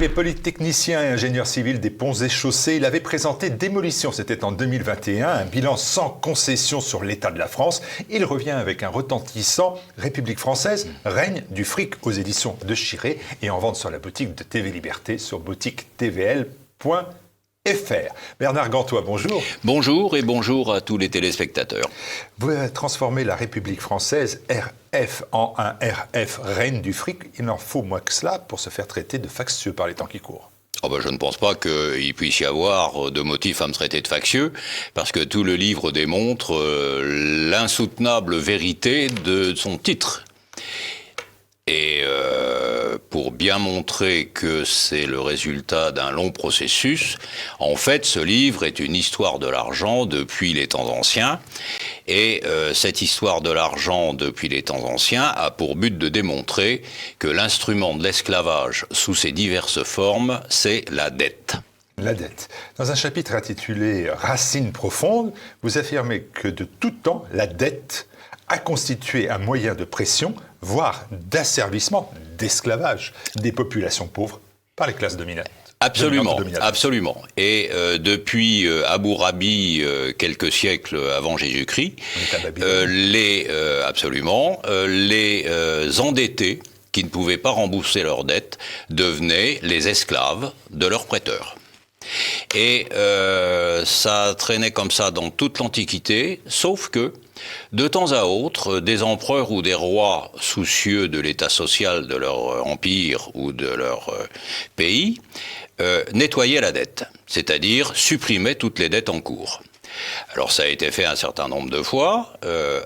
est polytechnicien et ingénieur civil des ponts et chaussées. Il avait présenté Démolition, c'était en 2021, un bilan sans concession sur l'état de la France. Il revient avec un retentissant République française, règne du fric aux éditions de Chiré et en vente sur la boutique de TV Liberté sur boutiquetvl.fr. Bernard Gantois, bonjour. Bonjour et bonjour à tous les téléspectateurs. Vous avez transformé la République française, RF, en un RF, reine du fric. Il en faut moins que cela pour se faire traiter de factieux par les temps qui courent. Oh ben je ne pense pas qu'il puisse y avoir de motifs à me traiter de factieux, parce que tout le livre démontre l'insoutenable vérité de son titre. Et pour bien montrer que c'est le résultat d'un long processus, en fait, ce livre est une histoire de l'argent depuis les temps anciens. Et cette histoire de l'argent depuis les temps anciens a pour but de démontrer que l'instrument de l'esclavage sous ses diverses formes, c'est la dette. La dette. Dans un chapitre intitulé « Racines profondes », vous affirmez que de tout temps, la dette a constitué un moyen de pression, voire d'asservissement, d'esclavage des populations pauvres par les classes dominantes. Absolument, absolument. Et depuis Hammurabi, quelques siècles avant Jésus-Christ, les endettés qui ne pouvaient pas rembourser leurs dettes devenaient les esclaves de leurs prêteurs. Et ça traînait comme ça dans toute l'Antiquité, sauf que, de temps à autre, des empereurs ou des rois soucieux de l'état social de leur empire ou de leur pays nettoyaient la dette, c'est-à-dire supprimaient toutes les dettes en cours. Alors ça a été fait un certain nombre de fois,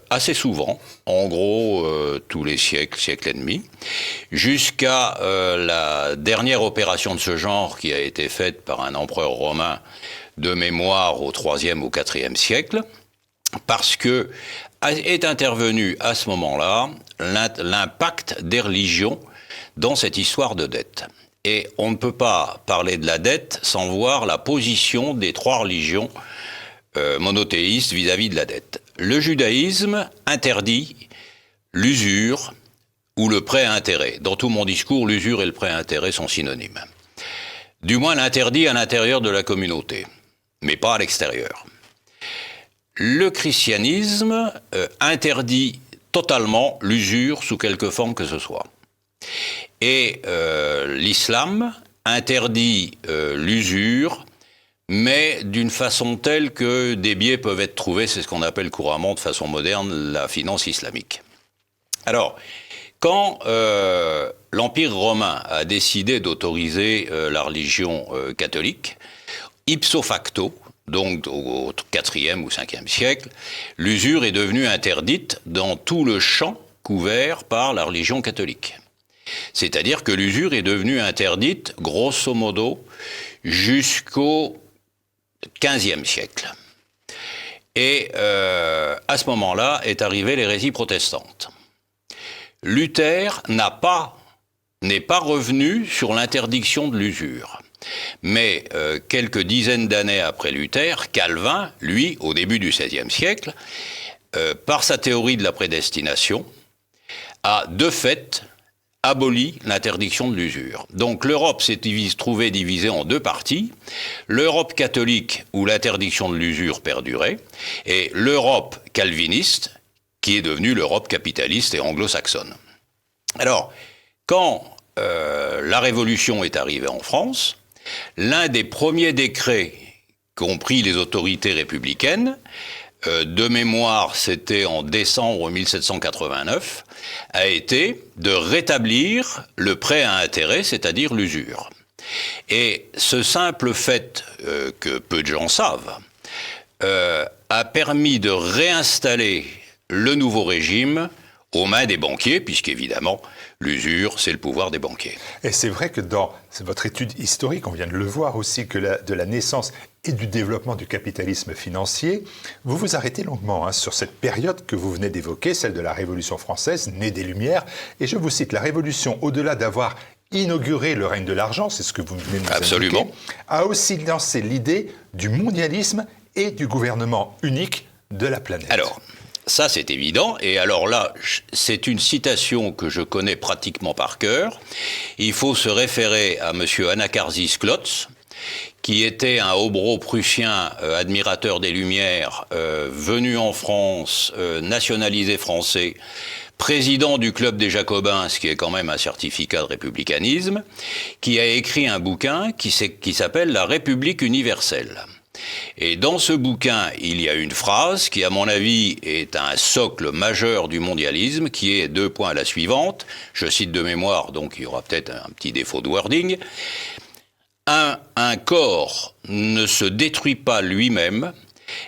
assez souvent, en gros tous les siècle et demi, jusqu'à la dernière opération de ce genre qui a été faite par un empereur romain de mémoire au IIIe ou IVe siècle, parce que est intervenu à ce moment-là l'impact des religions dans cette histoire de dette. Et on ne peut pas parler de la dette sans voir la position des trois religions monothéistes vis-à-vis de la dette. Le judaïsme interdit l'usure ou le prêt à intérêt. Dans tout mon discours, l'usure et le prêt à intérêt sont synonymes. Du moins l'interdit à l'intérieur de la communauté, mais pas à l'extérieur. Le christianisme interdit totalement l'usure sous quelque forme que ce soit. Et l'islam interdit l'usure, mais d'une façon telle que des biais peuvent être trouvés, c'est ce qu'on appelle couramment de façon moderne la finance islamique. Alors, quand l'Empire romain a décidé d'autoriser la religion catholique, ipso facto, donc au IVe ou Ve siècle, l'usure est devenue interdite dans tout le champ couvert par la religion catholique. C'est-à-dire que l'usure est devenue interdite, grosso modo, jusqu'au XVe siècle. Et à ce moment-là est arrivée l'hérésie protestante. Luther n'est pas revenu sur l'interdiction de l'usure. Mais quelques dizaines d'années après Luther, Calvin, lui, au début du XVIe siècle, par sa théorie de la prédestination, a de fait aboli l'interdiction de l'usure. Donc l'Europe s'est trouvée divisée en deux parties, l'Europe catholique où l'interdiction de l'usure perdurait, et l'Europe calviniste qui est devenue l'Europe capitaliste et anglo-saxonne. Alors, quand la Révolution est arrivée en France, l'un des premiers décrets qu'ont pris les autorités républicaines, de mémoire c'était en décembre 1789, a été de rétablir le prêt à intérêt, c'est-à-dire l'usure. Et ce simple fait que peu de gens savent, a permis de réinstaller le nouveau régime aux mains des banquiers, puisqu'évidemment, l'usure, c'est le pouvoir des banquiers. Et c'est vrai que dans votre étude historique, on vient de le voir aussi, que de la naissance et du développement du capitalisme financier, vous vous arrêtez longuement sur cette période que vous venez d'évoquer, celle de la Révolution française, née des Lumières. Et je vous cite, la Révolution, au-delà d'avoir inauguré le règne de l'argent, c'est ce que vous venez de nous Absolument. indiquer, a aussi lancé l'idée du mondialisme et du gouvernement unique de la planète. Alors, Ça, c'est évident. Et alors là, c'est une citation que je connais pratiquement par cœur. Il faut se référer à M. Anacharsis Clootz, qui était un hobro prussien admirateur des Lumières, venu en France, nationalisé français, président du Club des Jacobins, ce qui est quand même un certificat de républicanisme, qui a écrit un bouquin qui s'appelle « La République universelle ». Et dans ce bouquin, il y a une phrase qui, à mon avis, est un socle majeur du mondialisme, qui est, deux points, la suivante, je cite de mémoire, donc il y aura peut-être un petit défaut de wording, un corps ne se détruit pas lui-même,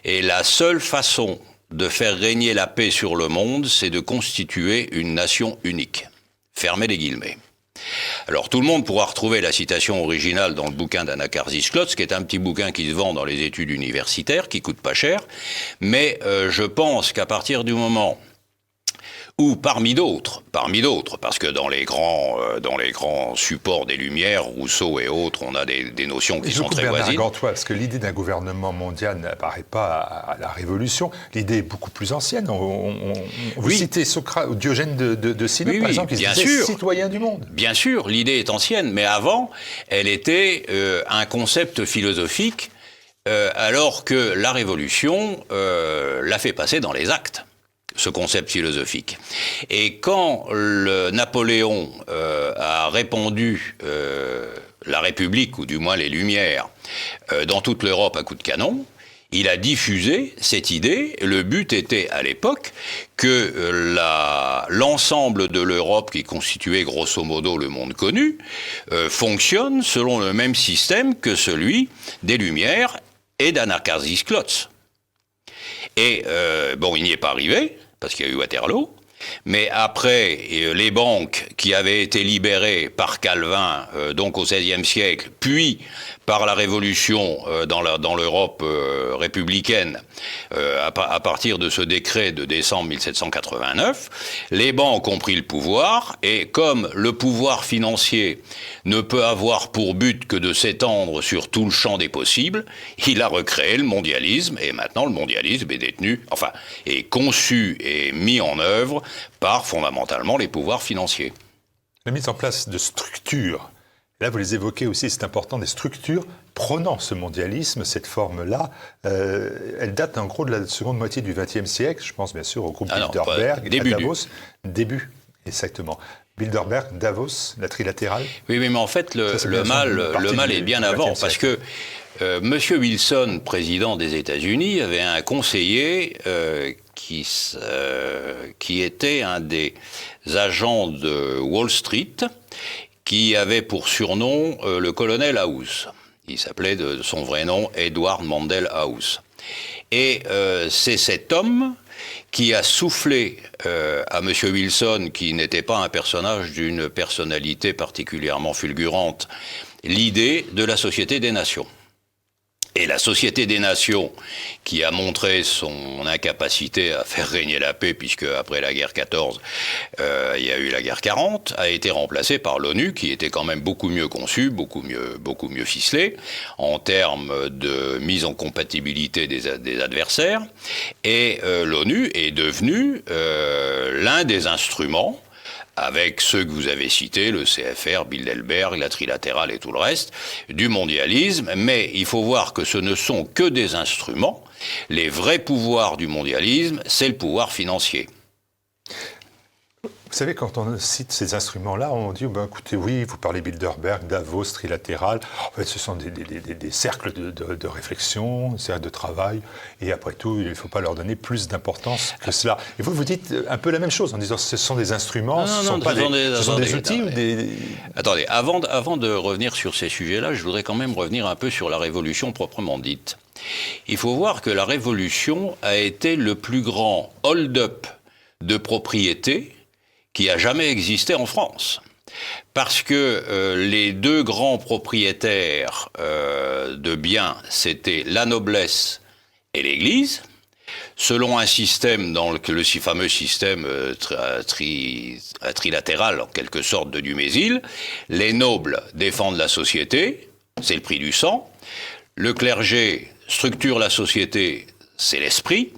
et la seule façon de faire régner la paix sur le monde, c'est de constituer une nation unique. Fermez les guillemets. Alors tout le monde pourra retrouver la citation originale dans le bouquin d'Anacharsis Clootz, qui est un petit bouquin qui se vend dans les études universitaires, qui coûte pas cher, mais je pense qu'à partir du moment où parmi d'autres, parce que dans les grands supports des Lumières, Rousseau et autres, on a des notions qui sont très voisines. Gantois, parce que l'idée d'un gouvernement mondial n'apparaît pas à la Révolution, l'idée est beaucoup plus ancienne. Vous citez Socrate, Diogène de Sinope, par exemple, qui disait citoyen du monde. Bien sûr, l'idée est ancienne, mais avant, elle était un concept philosophique, alors que la Révolution l'a fait passer dans les actes, ce concept philosophique. Et quand Napoléon a répandu la République, ou du moins les Lumières, dans toute l'Europe à coups de canon, il a diffusé cette idée. Le but était, à l'époque, que l'ensemble de l'Europe, qui constituait grosso modo le monde connu, fonctionne selon le même système que celui des Lumières et d'Anacharsis Clootz. Et il n'y est pas arrivé, parce qu'il y a eu Waterloo, mais après, les banques qui avaient été libérées par Calvin, donc au XVIe siècle, puis par la Révolution dans l'Europe républicaine, à partir de ce décret de décembre 1789, les banques ont pris le pouvoir, et comme le pouvoir financier ne peut avoir pour but que de s'étendre sur tout le champ des possibles, il a recréé le mondialisme, et maintenant le mondialisme est conçu et mis en œuvre par fondamentalement les pouvoirs financiers. La mise en place de structures, là vous les évoquez aussi, c'est important, des structures prônant ce mondialisme, cette forme-là, elle date en gros de la seconde moitié du XXe siècle, je pense bien sûr au groupe Bilderberg, à Davos. Début, exactement. Bilderberg, Davos, la trilatérale. Oui, mais en fait, le mal est bien avant, parce que M. Wilson, président des États-Unis, avait un conseiller qui était un des agents de Wall Street, qui avait pour surnom le colonel House. Il s'appelait de son vrai nom Edward Mandell House. Et c'est cet homme qui a soufflé à M. Wilson, qui n'était pas un personnage d'une personnalité particulièrement fulgurante, l'idée de la Société des Nations. Et la Société des Nations, qui a montré son incapacité à faire régner la paix, puisque après la guerre 14, il y a eu la guerre 40, a été remplacée par l'ONU, qui était quand même beaucoup mieux conçue, beaucoup mieux ficelée, en termes de mise en compatibilité des adversaires. Et l'ONU est devenue l'un des instruments, avec ceux que vous avez cités, le CFR, Bilderberg, la trilatérale et tout le reste, du mondialisme, mais il faut voir que ce ne sont que des instruments. Les vrais pouvoirs du mondialisme, c'est le pouvoir financier. Vous savez, quand on cite ces instruments-là, on dit, écoutez, oui, vous parlez Bilderberg, Davos, trilatéral. En fait, ce sont des cercles de réflexion, des cercles de travail. Et après tout, il ne faut pas leur donner plus d'importance que cela. Et vous dites un peu la même chose en disant, ce sont des instruments, ce sont des outils ou des... Attendez, avant de revenir sur ces sujets-là, je voudrais quand même revenir un peu sur la Révolution proprement dite. Il faut voir que la Révolution a été le plus grand hold-up de propriété qui a jamais existé en France. Parce que les deux grands propriétaires de biens, c'était la noblesse et l'Église, selon un système, le fameux système trilatéral, en quelque sorte, de Dumézil. Les nobles défendent la société, c'est le prix du sang. Le clergé structure la société, c'est l'esprit,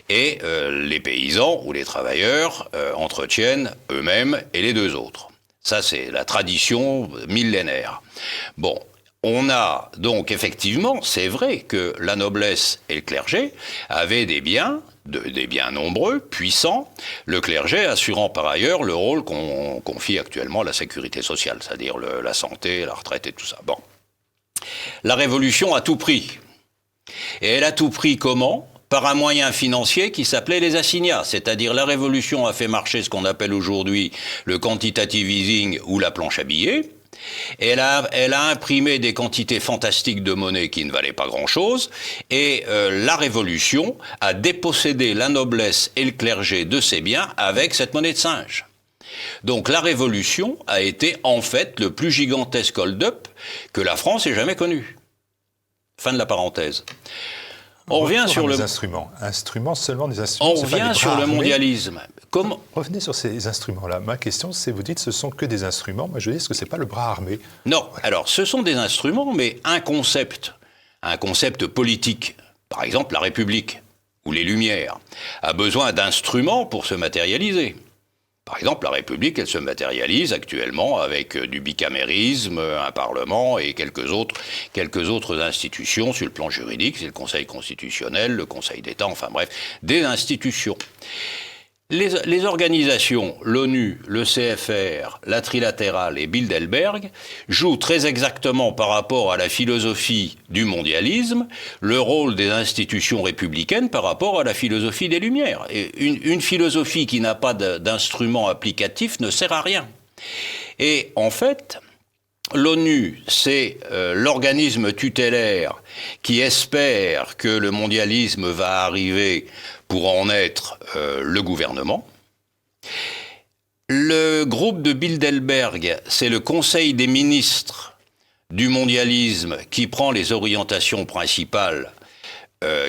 et les paysans ou les travailleurs entretiennent eux-mêmes et les deux autres. Ça, c'est la tradition millénaire. Bon, on a donc effectivement, c'est vrai que la noblesse et le clergé avaient des biens nombreux, puissants, le clergé assurant par ailleurs le rôle qu'on confie actuellement à la sécurité sociale, c'est-à-dire la santé, la retraite et tout ça. Bon. La Révolution a tout pris. Et elle a tout pris comment ? Par un moyen financier qui s'appelait les assignats. C'est-à-dire la Révolution a fait marcher ce qu'on appelle aujourd'hui le quantitative easing ou la planche à billets. Elle a imprimé des quantités fantastiques de monnaie qui ne valaient pas grand-chose. Et la Révolution a dépossédé la noblesse et le clergé de ses biens avec cette monnaie de singe. Donc la Révolution a été en fait le plus gigantesque hold-up que la France ait jamais connu. Fin de la parenthèse. On revient sur le instruments seulement des instruments. On revient sur le mondialisme. Revenez sur ces instruments-là. Ma question, c'est, vous dites, ce sont que des instruments. Moi, je dis, est-ce que c'est pas le bras armé ? Non. Alors, ce sont des instruments, mais un concept politique, par exemple la République ou les Lumières, a besoin d'instruments pour se matérialiser. Par exemple, la République, elle se matérialise actuellement avec du bicamérisme, un Parlement et quelques autres institutions sur le plan juridique. C'est le Conseil constitutionnel, le Conseil d'État, enfin bref, des institutions. Les organisations, l'ONU, le CFR, la Trilatérale et Bilderberg jouent très exactement par rapport à la philosophie du mondialisme le rôle des institutions républicaines par rapport à la philosophie des Lumières. Et une philosophie qui n'a pas d'instrument applicatif ne sert à rien. Et en fait, l'ONU, c'est l'organisme tutélaire qui espère que le mondialisme va arriver pour en être le gouvernement. Le groupe de Bilderberg, c'est le Conseil des ministres du mondialisme qui prend les orientations principales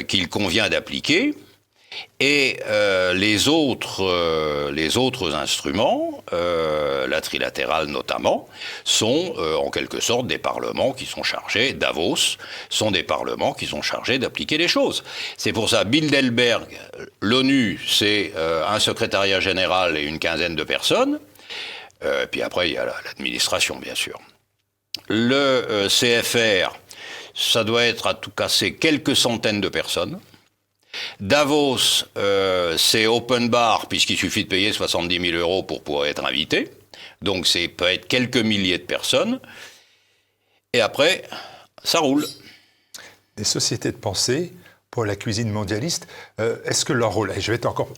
qu'il convient d'appliquer. Et les autres instruments, la trilatérale notamment, sont en quelque sorte des parlements qui sont chargés, Davos, sont des parlements qui sont chargés d'appliquer les choses. C'est pour ça, Bilderberg, l'ONU, c'est un secrétariat général et une quinzaine de personnes, puis après il y a l'administration bien sûr. Le CFR, ça doit être à tout casser quelques centaines de personnes. Davos, c'est open bar, puisqu'il suffit de payer 70 000 € pour pouvoir être invité. Donc, ça peut être quelques milliers de personnes. Et après, ça roule. Des sociétés de pensée pour la cuisine mondialiste, est-ce que leur rôle, et je vais être encore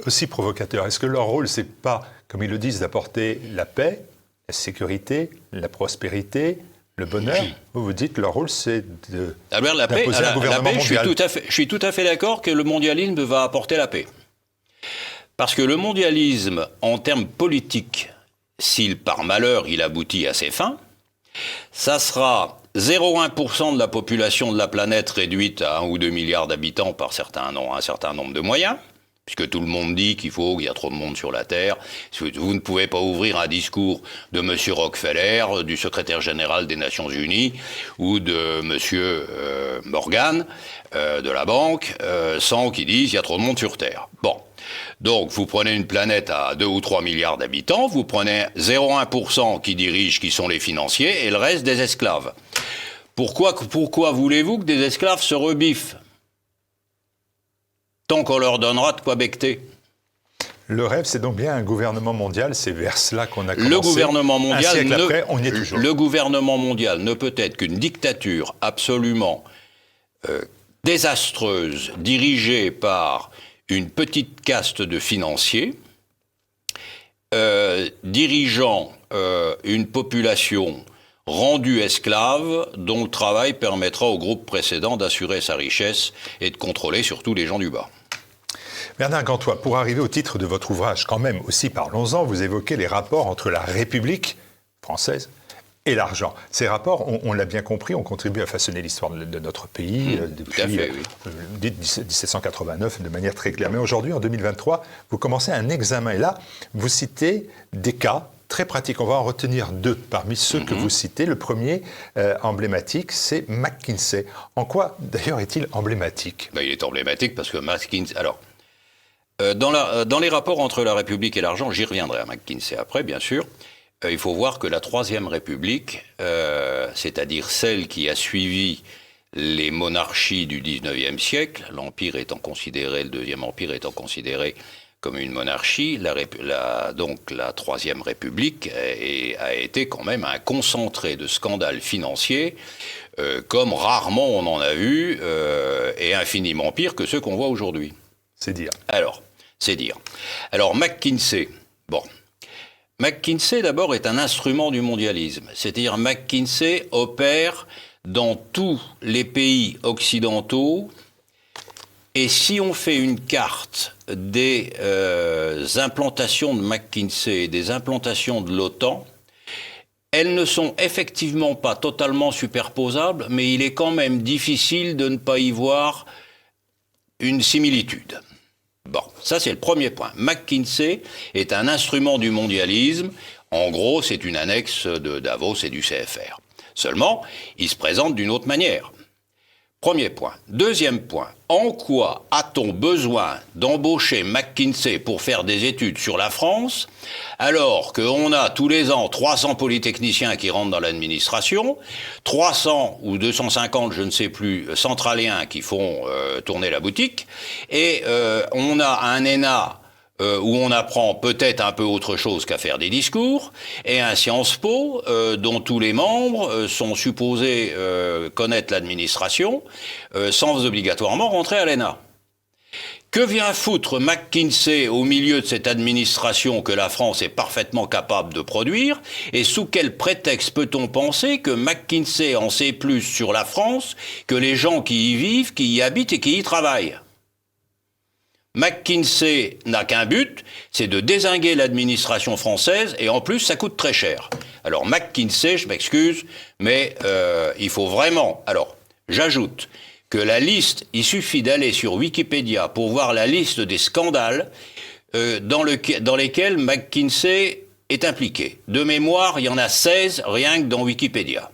aussi provocateur, est-ce que leur rôle, c'est pas, comme ils le disent, d'apporter la paix, la sécurité, la prospérité, le bonheur? Vous dites leur rôle, c'est d'imposer un gouvernement mondial. Je suis tout à fait d'accord que le mondialisme va apporter la paix. Parce que le mondialisme, en termes politiques, s'il par malheur il aboutit à ses fins, ça sera 0,1% de la population de la planète réduite à 1 ou 2 milliards d'habitants par un certain nombre de moyens, puisque tout le monde dit qu'il y a trop de monde sur la Terre. Vous ne pouvez pas ouvrir un discours de M. Rockefeller, du secrétaire général des Nations Unies, ou de M. Morgan, de la banque, sans qu'ils disent qu'il y a trop de monde sur Terre. Bon. Donc, vous prenez une planète à 2 ou 3 milliards d'habitants, vous prenez 0,1% qui dirigent, qui sont les financiers, et le reste des esclaves. Pourquoi voulez-vous que des esclaves se rebiffent ? Tant qu'on leur donnera de quoi becter. Le rêve, c'est donc bien un gouvernement mondial, c'est vers cela qu'on a commencé. Le gouvernement mondial, un siècle après, on y est toujours. Le gouvernement mondial ne peut être qu'une dictature absolument désastreuse, dirigée par une petite caste de financiers, dirigeant une population rendue esclave, dont le travail permettra au groupe précédent d'assurer sa richesse et de contrôler surtout les gens du bas. Bernard Gantois, pour arriver au titre de votre ouvrage, quand même aussi parlons-en, vous évoquez les rapports entre la République française et l'argent. Ces rapports, on l'a bien compris, ont contribué à façonner l'histoire de notre pays depuis 1789 de manière très claire. Mais aujourd'hui, en 2023, vous commencez un examen. Et là, vous citez des cas très pratiques. On va en retenir 2 parmi ceux que vous citez. Le premier, emblématique, c'est McKinsey. En quoi, d'ailleurs, est-il emblématique ? Il est emblématique parce que McKinsey... Alors, dans les rapports entre la République et l'argent, j'y reviendrai à McKinsey après, bien sûr, il faut voir que la Troisième République, c'est-à-dire celle qui a suivi les monarchies du XIXe siècle, l'Empire étant considéré, le Deuxième Empire étant considéré comme une monarchie, donc la Troisième République a été quand même un concentré de scandales financiers, comme rarement on en a vu, et infiniment pire que ceux qu'on voit aujourd'hui. C'est dire. Alors, c'est dire. Alors, McKinsey, McKinsey, d'abord, est un instrument du mondialisme. C'est-à-dire, McKinsey opère dans tous les pays occidentaux. Et si on fait une carte des implantations de McKinsey et des implantations de l'OTAN, elles ne sont effectivement pas totalement superposables, mais il est quand même difficile de ne pas y voir une similitude. Bon, ça c'est le premier point. McKinsey est un instrument du mondialisme. En gros, c'est une annexe de Davos et du CFR. Seulement, il se présente d'une autre manière. Premier point. Deuxième point. En quoi a-t-on besoin d'embaucher McKinsey pour faire des études sur la France, alors qu'on a tous les ans 300 polytechniciens qui rentrent dans l'administration, 300 ou 250, je ne sais plus, centraliens qui font tourner la boutique, et on a un ENA où on apprend peut-être un peu autre chose qu'à faire des discours, et un Sciences Po dont tous les membres sont supposés connaître l'administration sans obligatoirement rentrer à l'ENA. Que vient foutre McKinsey au milieu de cette administration que la France est parfaitement capable de produire, et sous quel prétexte peut-on penser que McKinsey en sait plus sur la France que les gens qui y vivent, qui y habitent et qui y travaillent ? McKinsey n'a qu'un but, c'est de dézinguer l'administration française, et en plus ça coûte très cher. Alors McKinsey, je m'excuse, mais il faut vraiment... Alors, j'ajoute que la liste, il suffit d'aller sur Wikipédia pour voir la liste des scandales dans lesquels McKinsey est impliqué. De mémoire, il y en a 16 rien que dans Wikipédia.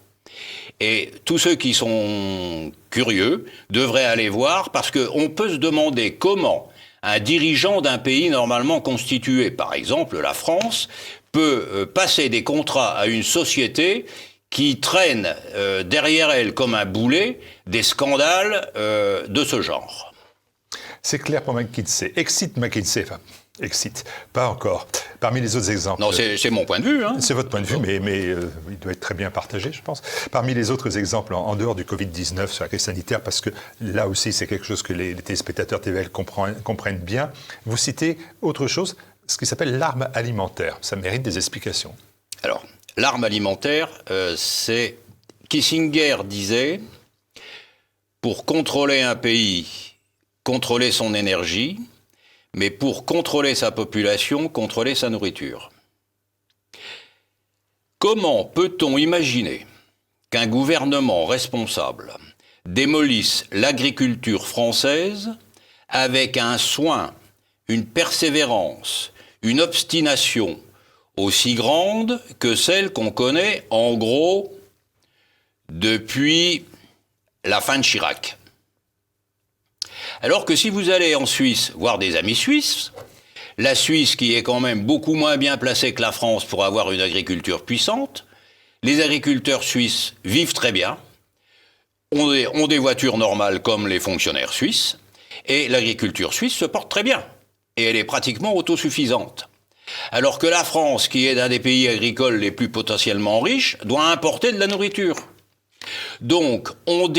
Et tous ceux qui sont curieux devraient aller voir, parce qu'on peut se demander comment un dirigeant d'un pays normalement constitué, par exemple la France, peut passer des contrats à une société qui traîne derrière elle comme un boulet des scandales de ce genre. C'est clair pour McKinsey. Excite McKinsey, enfin, excite, pas encore. Parmi les autres exemples... Non, c'est mon point de vue. Hein. C'est votre point de vue, mais il doit être très bien partagé, je pense. Parmi les autres exemples, en dehors du Covid-19 sur la crise sanitaire, parce que là aussi, c'est quelque chose que les téléspectateurs TVL comprennent bien, vous citez autre chose, ce qui s'appelle l'arme alimentaire. Ça mérite des explications. Alors, l'arme alimentaire, c'est... Kissinger disait, pour contrôler un pays, contrôler son énergie, mais pour contrôler sa population, contrôler sa nourriture. Comment peut-on imaginer qu'un gouvernement responsable démolisse l'agriculture française avec un soin, une persévérance, une obstination aussi grande que celle qu'on connaît, en gros, depuis la fin de Chirac? Alors que si vous allez en Suisse voir des amis suisses, la Suisse qui est quand même beaucoup moins bien placée que la France pour avoir une agriculture puissante, les agriculteurs suisses vivent très bien, ont des voitures normales comme les fonctionnaires suisses, et l'agriculture suisse se porte très bien, et elle est pratiquement autosuffisante. Alors que la France, qui est un des pays agricoles les plus potentiellement riches, doit importer de la nourriture. Donc on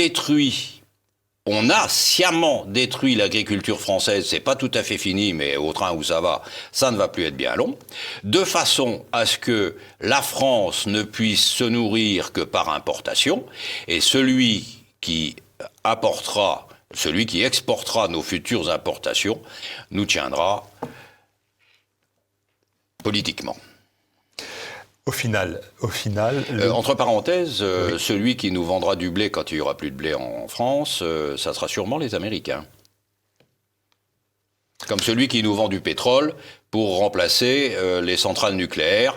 a sciemment détruit l'agriculture française, c'est pas tout à fait fini, mais au train où ça ne va plus être bien long, de façon à ce que la France ne puisse se nourrir que par importation, et celui qui exportera nos futures importations, nous tiendra politiquement. Au final... entre parenthèses, oui. Celui qui nous vendra du blé quand il n'y aura plus de blé en France, ça sera sûrement les Américains. Comme celui qui nous vend du pétrole pour remplacer les centrales nucléaires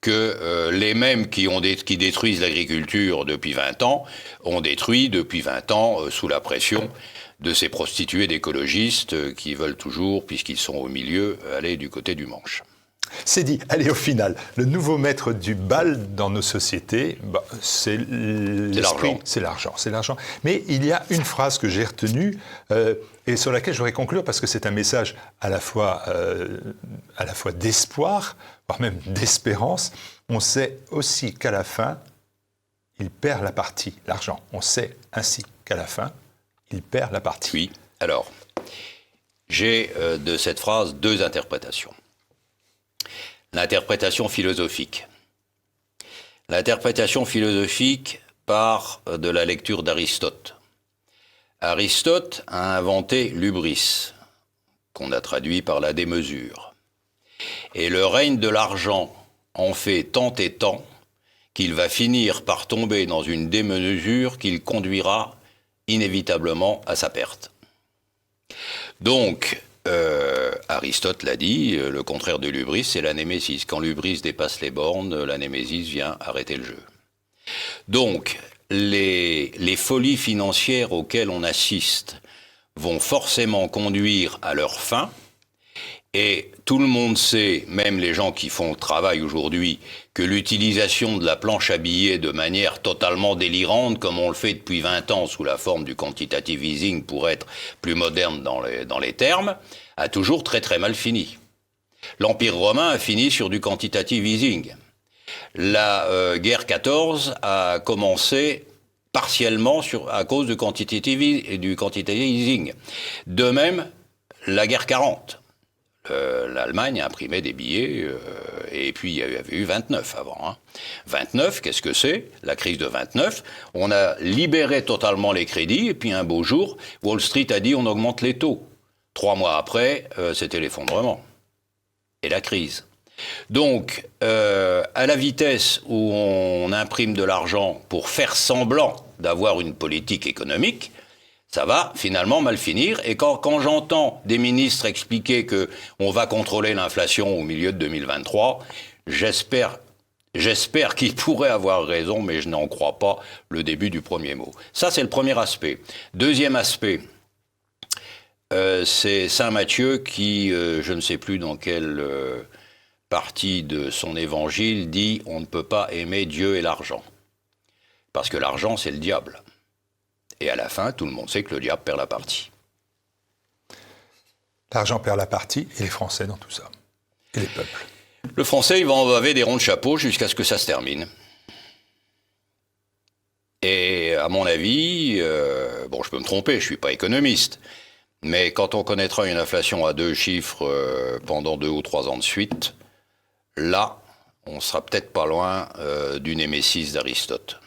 que les mêmes qui détruisent l'agriculture depuis 20 ans ont détruit depuis 20 ans sous la pression de ces prostituées d'écologistes qui veulent toujours, puisqu'ils sont au milieu, aller du côté du manche. C'est dit. Allez, au final, le nouveau maître du bal dans nos sociétés, c'est l'esprit. C'est l'argent. Mais il y a une phrase que j'ai retenue et sur laquelle je voudrais conclure parce que c'est un message à la fois d'espoir, voire même d'espérance. On sait aussi qu'à la fin, il perd la partie, l'argent. On sait ainsi qu'à la fin, il perd la partie. Oui. Alors, j'ai de cette phrase 2 interprétations. L'interprétation philosophique. L'interprétation philosophique part de la lecture d'Aristote. Aristote a inventé l'hubris, qu'on a traduit par la démesure. Et le règne de l'argent en fait tant et tant qu'il va finir par tomber dans une démesure qu'il conduira inévitablement à sa perte. Donc, Aristote l'a dit, le contraire de l'hubris, c'est la némésis. Quand l'hubris dépasse les bornes, la némésis vient arrêter le jeu. Donc, les folies financières auxquelles on assiste vont forcément conduire à leur fin, et tout le monde sait, même les gens qui font le travail aujourd'hui, que l'utilisation de la planche à billets de manière totalement délirante, comme on le fait depuis 20 ans sous la forme du quantitative easing pour être plus moderne dans les termes, a toujours très très mal fini. L'Empire romain a fini sur du quantitative easing. La guerre 14 a commencé partiellement à cause du quantitative easing. De même, la guerre 40. L'Allemagne a imprimé des billets, et puis il y avait eu 29 avant. 29, qu'est-ce que c'est? La crise de 29, on a libéré totalement les crédits, et puis un beau jour, Wall Street a dit on augmente les taux. 3 mois après, c'était l'effondrement et la crise. Donc, à la vitesse où on imprime de l'argent pour faire semblant d'avoir une politique économique, ça va finalement mal finir. Et quand j'entends des ministres expliquer qu'on va contrôler l'inflation au milieu de 2023, j'espère qu'ils pourraient avoir raison, mais je n'en crois pas le début du premier mot. Ça, c'est le premier aspect. Deuxième aspect, c'est Saint Matthieu qui, je ne sais plus dans quelle partie de son évangile, dit « On ne peut pas aimer Dieu et l'argent ». Parce que l'argent, c'est le diable. Et à la fin, tout le monde sait que le diable perd la partie. L'argent perd la partie, et les Français dans tout ça. Et les peuples. Le Français, il va en baver des ronds de chapeau jusqu'à ce que ça se termine. Et à mon avis, bon, je peux me tromper, je ne suis pas économiste, mais quand on connaîtra une inflation à 2 chiffres pendant 2 ou 3 ans de suite, là, on sera peut-être pas loin du némésis d'Aristote.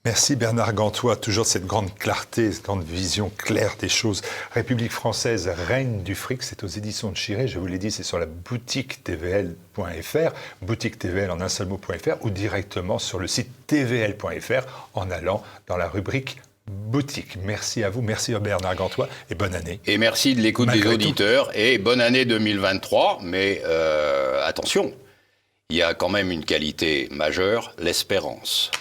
Merci Bernard Gantois, toujours cette grande clarté, cette grande vision claire des choses. République française, règne du fric, c'est aux éditions de Chiré, je vous l'ai dit, c'est sur la boutique tvl.fr, boutique tvl en un seul mot.fr, ou directement sur le site tvl.fr en allant dans la rubrique boutique. Merci à vous, merci à Bernard Gantois et bonne année. Et merci de l'écoute des auditeurs et bonne année 2023, mais attention, il y a quand même une qualité majeure, l'espérance.